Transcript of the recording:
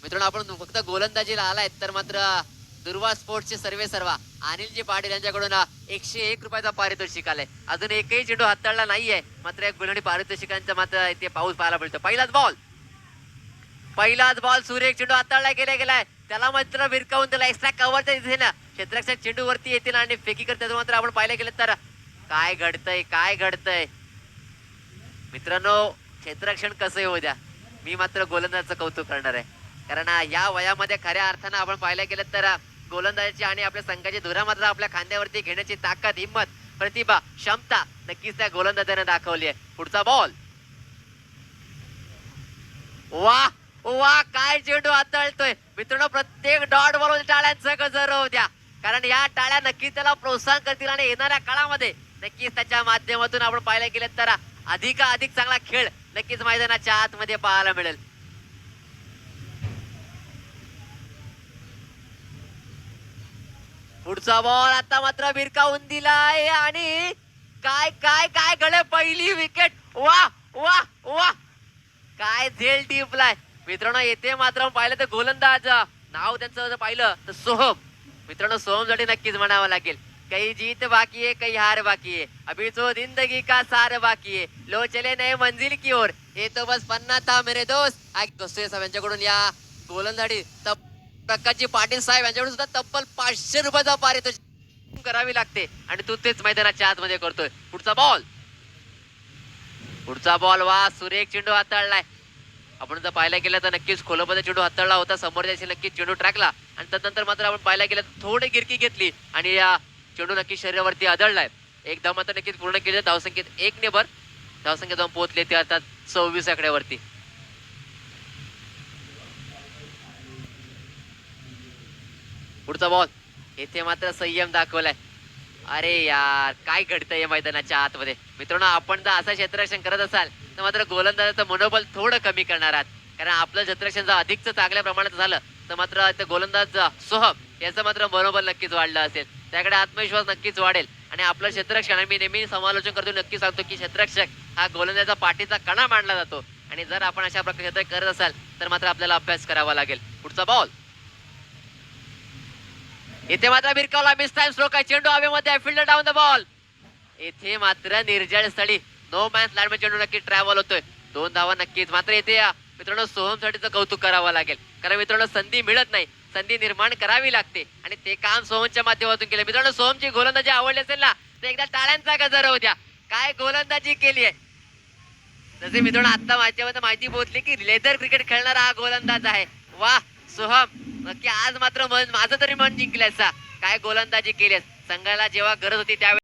मित्रांनो आपण फक्त गोलंदाजीला आलाय तर मात्र दुर्वा स्पोर्ट्सचे सर्वे सर्वा अनिलजी पाटील यांच्याकडून 101 रुपयाचा पारितोषिक आलाय. अजून एकही चेंडू हाताळला नाहीये, मात्र एक गुलांनी पारितोषिकांचा मात्र इथे पाऊस पाहायला मिळतो. पहिलाच बॉल सुरेख चेंडू हाताळला गेलाय, त्याला मात्र भिरकावून त्याला एक्स्ट्रा कव्हरच्या दिशेनं क्षेत्ररक्षक चेंडू वरती येतील आणि फेकी करतात. मात्र आपण पाहिलं गेलं तर काय घडतंय मित्रांनो, क्षेत्ररक्षण कसं येऊ द्या, मी मात्र गोलंदाजाचं कौतुक करणार आहे. कारण या वयामध्ये खऱ्या अर्थानं आपण पाहिलं गेलं तर गोलंदाजाची आणि आपल्या संघाची धुरा मात्र आपल्या खांद्यावरती घेण्याची ताकद, हिंमत, प्रतिभा, क्षमता नक्कीच त्या गोलंदाजाने दाखवली आहे. पुढचा बॉल, वा वा काय चेंडू हाताळतोय मित्रांनो. प्रत्येक डॉट बॉल टाळ्यांचं गजर होऊ द्या, कारण या टाळ्या नक्कीच त्याला प्रोत्साहन करतील आणि येणाऱ्या काळामध्ये नक्कीच त्याच्या माध्यमातून आपण पाहायला गेलं तर अधिक चांगला खेळ नक्कीच मैदानाच्या आतमध्ये पाहायला मिळेल. पुढचा बॉल आता मात्र भिरकावून दिलाय आणि काय काय काय घडलं, पहिली विकेट. वा वा वा काय झेल टिपलाय मित्रांनो. येथे मात्र पाहिलं तर गोलंदाज नाव त्यांचं जर पाहिलं तर सोहम. मित्रांनो सोहमसाठी नक्कीच म्हणावं लागेल, काही जीत बाकी है काही हार बाकी है, अभी तो जिंदगी का सार बाकी है, लो चले नए मंजिल की ओर, ये तो बस पन्ना था मेरे दोस्त. साहेब यांच्याकडून या गोलंदाजी प्रकाशजी पाटील साहेब यांच्याकडून सुद्धा तब्बल 500 रुपयाचा पारितोषिक करावी लागते आणि तू तेच मैदानाच्या आतमध्ये करतोय. पुढचा बॉल वा सुरेख चेंडू हाताळलाय. आपण जर पाहायला गेलं तर नक्कीच खोलमध्ये चेंडू हाताळला होता, समोर त्याची नक्कीच चेंडू ट्रॅकला आणि त्यानंतर मात्र आपण पाहायला गेलं थोडी गिरकी घेतली आणि या चेंडू नक्की शरीरावरती आदळलाय. एकदा मात्र नक्कीच पूर्ण केले. धावसंख्येत 1 ने भर, धावसंख्येत जाऊन पोहोचले ते आता 26 आकड्यावरती. पुढचा बॉल, येथे मात्र संयम दाखवलाय. अरे यार काय घडतंय या मैदानाच्या आतमध्ये मित्रांनो. आपण जर असं क्षेत्ररक्षण करत असाल तर मात्र गोलंदाजाचं मनोबल थोडं कमी करणार आहात, कारण आपलं क्षेत्ररक्षण जर अधिकच चांगल्या प्रमाणात झालं तर मात्र गोलंदाज सोहम याचं मात्र मनोबल नक्कीच वाढलं असेल, त्याकडे आत्मविश्वास नक्कीच वाढेल आणि आपलं क्षेत्ररक्षण, आणि मी नेहमी समालोचन करतो, नक्की सांगतो की क्षेत्ररक्षक हा गोलंदाजाचा पाठीचा कणा मानला जातो आणि जर आपण अशा प्रकारे करत असाल तर मात्र आपल्याला अभ्यास करावा लागेल. पुढचा बॉल, इथे मात्र भिरकावला, मिस टाइम स्ट्रोक आहे, चेंडू हवेमध्ये, फिल्डर डाऊन द बॉल. येथे मात्र निर्जळ स्थळी नो मॅन्स लँड मध्ये चेंडू नक्की ट्रॅव्हल होतोय. 2 धावा नक्कीच. मात्र येथे मित्रांनो सोहमसाठीचं कौतुक करावं लागेल, कारण मित्रांनो संधी मिळत नाही, संधी निर्माण करावी लागते आणि ते काम सोहमच्या माध्यमातून केलं. मित्रांनो सोहमची गोलंदाजी आवडली असेल ना तर एकदा टाळ्यांचा गजर होऊ द्या, काय गोलंदाजी केली आहे. जसे मित्रांनो आता माझ्यामध्ये माहिती पोहोचली की लेदर क्रिकेट खेळणारा हा गोलंदाज आहे. वा सोहम, नक्की आज मात्र माझं तरी मन जिंकल्याचा, काय गोलंदाजी केली. संघाला जेव्हा गरज होती त्यावेळी